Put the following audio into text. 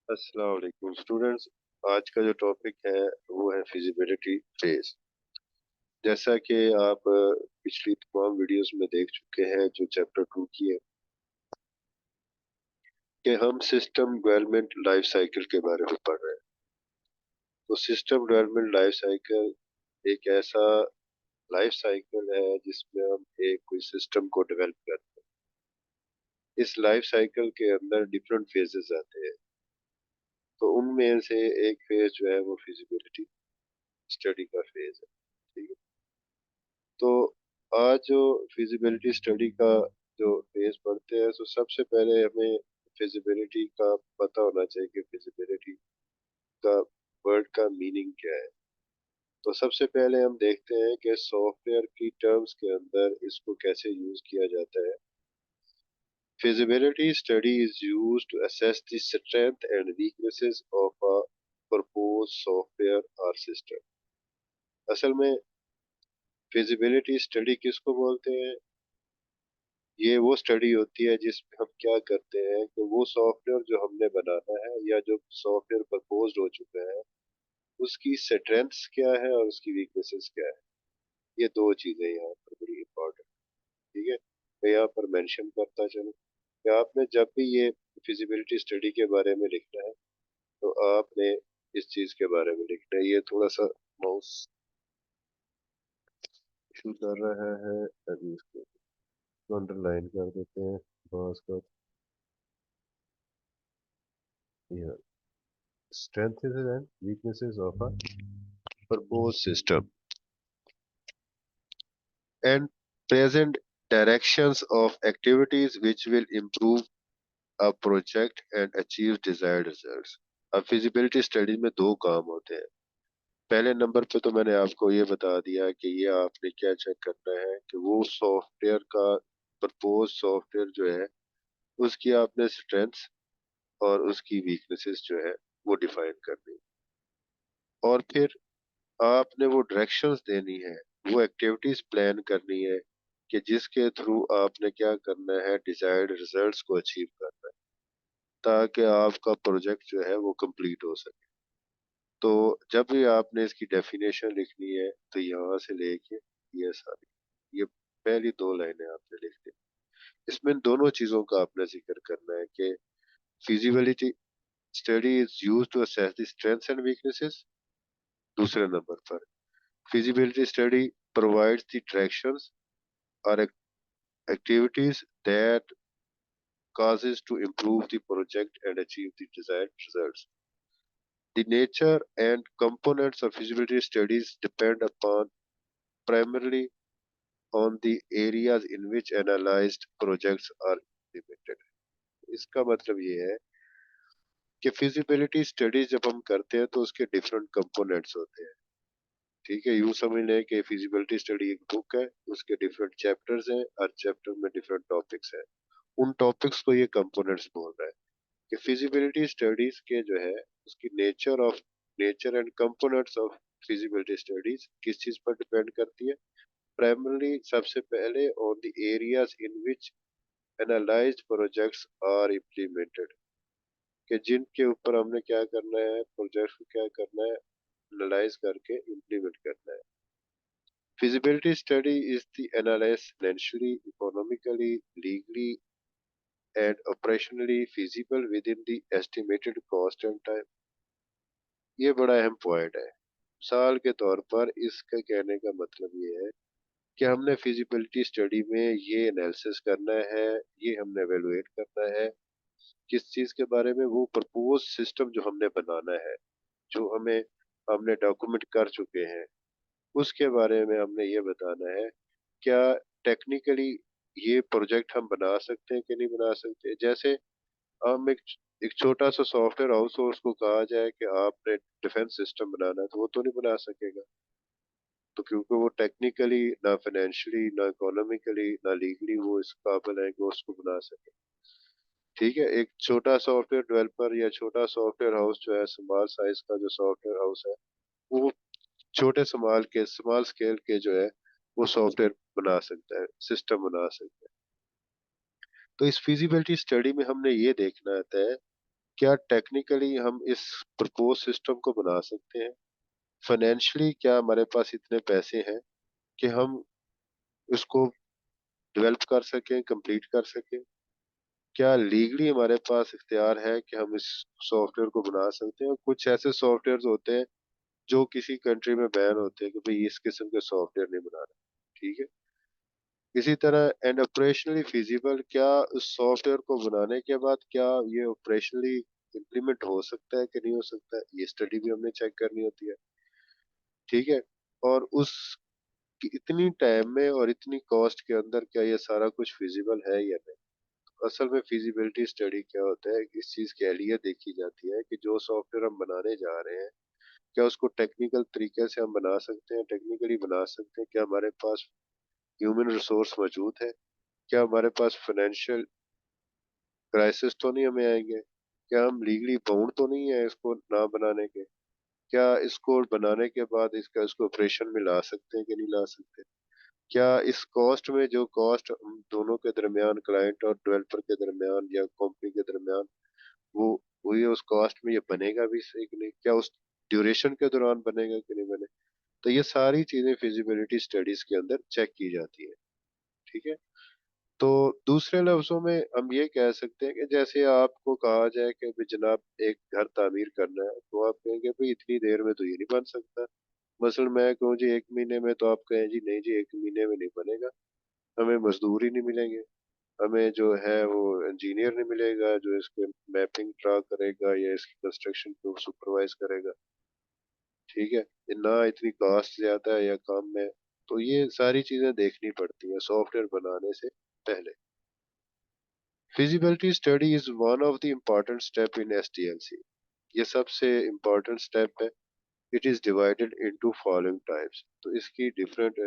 अस्सलाम वालेकुम स्टूडेंट्स। आज का जो टॉपिक है वो है फिजिबिलिटी फेज। जैसा कि आप पिछली तमाम वीडियोस में देख चुके हैं जो चैप्टर 2 की है कि हम सिस्टम डेवलपमेंट लाइफ साइकिल के बारे में पढ़ रहे हैं। तो सिस्टम डेवलपमेंट लाइफ साइकिल एक ऐसा लाइफ साइकिल है जिसमें हम एक कोई सिस्टम को डेवलप करते हैं। इस लाइफ साइकिल के अंदर डिफरेंट फेजेस आते हैं। तो उनमें से एक फेज जो है वो फिजिबिलिटी स्टडी का फेज है। ठीक है। तो आज जो फिजिबिलिटी स्टडी का जो फेज पढ़ते हैं तो सबसे पहले हमें फिजिबिलिटी का पता होना चाहिए कि फिजिबिलिटी का वर्ड का मीनिंग क्या है। तो सबसे पहले हम देखते हैं कि सॉफ्टवेयर की टर्म्स के अंदर इसको कैसे यूज किया जाता है। Feasibility study is used to assess the strength and weaknesses of a proposed software और सिस्टम। असल में फिजिबिलिटी स्टडी किसको बोलते हैं? ये वो स्टडी होती है जिसमें हम क्या करते हैं कि वो सॉफ्टवेयर जो हमने बनाना है या जो सॉफ्टवेयर प्रपोज्ड हो चुका है उसकी स्ट्रेंथ्स क्या है और उसकी वीकनेसेस क्या है। ये दो चीजें यहाँ पर बड़ी इंपॉर्टेंट। ठीक है। मैं यहाँ पर मेंशन करता चलूँ कि आपने जब भी ये फिजिबिलिटी स्टडी के बारे में लिखना है तो आपने इस चीज के बारे में लिखना है। ये थोड़ा सा माउस इशू कर रहा है। अभी इसको अंडरलाइन कर देते हैं बॉस को। Strengths and weaknesses of a proposed system and present directions of activities which will improve a project and achieve desired results। अब फिजिबिलिटी स्टडी में दो काम होते हैं। पहले नंबर पे तो मैंने आपको ये बता दिया कि ये आपने क्या चेक करना है कि वो सॉफ्टवेयर का प्रपोज सॉफ्टवेयर जो है उसकी आपने स्ट्रेंथ्स और उसकी वीकनेसेस जो है वो डिफाइन करनी। और फिर आपने वो डायरेक्शंस देनी है, वो एक्टिविटीज प्लान करनी है कि जिसके थ्रू आपने क्या करना है, डिजायर्ड रिजल्ट्स को अचीव करना है ताकि आपका प्रोजेक्ट जो है वो कंप्लीट हो सके। तो जब भी आपने इसकी डेफिनेशन लिखनी है तो यहाँ से लेके ये सारी ये पहली दो लाइनें आपने लिख दी। इसमें दोनों चीजों का आपने जिक्र करना है कि feasibility study is used to assess the strengths and weaknesses. दूसरे नंबर पर feasibility study provides the directions or activities that causes to improve the project and achieve the desired results. The nature and components of feasibility studies depend upon primarily on the areas in which analyzed projects are implemented। इसका मतलब ये है कि feasibility studies जब हम करते हैं तो उसके डिफरेंट कंपोनेंट्स होते हैं। ठीक है। यूं समझ लें कि फिजिबिलिटी स्टडी एक बुक है, उसके डिफरेंट चैप्टर्स हैं, हर चैप्टर में डिफरेंट टॉपिक्स हैं। उन टॉपिक्स को ये कंपोनेंट्स बोल रहा है कि फिजिबिलिटी स्टडीज के जो है उसकी nature and components of feasibility studies किस चीज पर डिपेंड करती है? प्राइमरली सबसे पहले on the areas in which analysed projects are implemented, कि जिनके ऊपर हमने क्या करना है, प्रोजेक्ट्स को क्या करना है, एनालाइज करके इम्प्लीमेंट करना है। Feasibility study is the analysis financially, economically, legally, and operationally feasible within the estimated cost and time। ये बड़ा अहम पॉइंट है। मिसाल के तौर पर इसका कहने का मतलब ये है कि हमने फिजिबिलिटी स्टडी में ये एनालिसिस करना है, ये हमने एवेलुएट करना है किस चीज के बारे में, वो प्रपोज सिस्टम जो हमने बनाना है, जो हमने डॉक्यूमेंट कर चुके हैं उसके बारे में हमने ये बताना है क्या टेक्निकली ये प्रोजेक्ट हम बना सकते हैं कि नहीं बना सकते। जैसे हम एक छोटा सा सॉफ्टवेयर हाउस हो उसको कहा जाए कि आपने डिफेंस सिस्टम बनाना है तो वो तो नहीं बना सकेगा। तो क्योंकि वो टेक्निकली ना फाइनेंशियली ना इकोनॉमिकली ना लीगली वो इस काबिल है कि वो उसको बना सके। ठीक है। एक छोटा सॉफ्टवेयर डेवलपर या छोटा सॉफ्टवेयर हाउस जो है, स्मॉल साइज का जो सॉफ्टवेयर हाउस है, वो छोटे स्मॉल स्केल के जो है वो सॉफ्टवेयर बना सकता है, सिस्टम बना सकता है। तो इस फिजिबिलिटी स्टडी में हमने ये देखना होता है क्या टेक्निकली हम इस प्रपोज सिस्टम को बना सकते हैं? फाइनेंशियली क्या हमारे पास इतने पैसे हैं कि हम इसको डेवलप कर सकें, कंप्लीट कर सकें? क्या लीगली हमारे पास इख्तियार है कि हम इस सॉफ्टवेयर को बना सकते हैं? कुछ ऐसे सॉफ्टवेयर्स होते हैं जो किसी कंट्री में बैन होते हैं कि भाई इस किस्म के सॉफ्टवेयर नहीं बनाना, ठीक है? इसी तरह एंड ऑपरेशनली फिजिबल, क्या उस सॉफ्टवेयर को बनाने के बाद क्या ये ऑपरेशनली इम्प्लीमेंट हो सकता है कि नहीं हो सकता है? ये स्टडी भी हमने चेक करनी होती है, ठीक है? और उस इतनी टाइम में और इतनी कॉस्ट के अंदर क्या ये सारा कुछ फिजिबल है या नहीं? असल में फिजिबिलिटी स्टडी क्या होता है, इस चीज के लिए देखी जाती है कि जो सॉफ्टवेयर हम बनाने जा रहे हैं क्या उसको टेक्निकल तरीके से हम बना सकते हैं, टेक्निकली बना सकते हैं? क्या हमारे पास ह्यूमन रिसोर्स मौजूद है? क्या हमारे पास फाइनेंशियल क्राइसिस तो नहीं हमें आएंगे? क्या हम लीगली बाउंड तो नहीं है इसको ना बनाने के? क्या इसको बनाने के बाद इसका इसको ऑपरेशन में ला सकते हैं कि नहीं ला सकते? क्या इस कॉस्ट में जो कॉस्ट हम दोनों के दरमियान, क्लाइंट और डेवलपर के दरमियान या कंपनी के दरमियान, वो वही उस कॉस्ट में ये बनेगा भी सही कि नहीं? क्या उस ड्यूरेशन के दौरान बनेगा कि नहीं बने? तो ये सारी चीजें फिजिबिलिटी स्टडीज के अंदर चेक की जाती है, ठीक है? तो दूसरे लफ्जों में हम ये कह सकते हैं कि जैसे आपको कहा जाए कि भी जनाब एक घर तामीर करना है, तो आप कहेंगे भाई इतनी देर में तो ये नहीं बन सकता। मसलन मैं कहूँ जी 1 महीने में, तो आप कहें जी नहीं जी 1 महीने में नहीं बनेगा, हमें मजदूर ही नहीं मिलेंगे, हमें जो है वो इंजीनियर नहीं मिलेगा जो इसके मैपिंग ड्रा करेगा या इसकी कंस्ट्रक्शन को सुपरवाइज करेगा, ठीक है? ना इतनी कॉस्ट ज्यादा है या कम है, तो ये सारी चीजें देखनी पड़ती हैं सॉफ्टवेयर बनाने से पहले। Feasibility study is one of the important step in SDLC. ये सबसे इम्पॉर्टेंट स्टेप है। It is divided into following types, तो इसकी डिफरेंट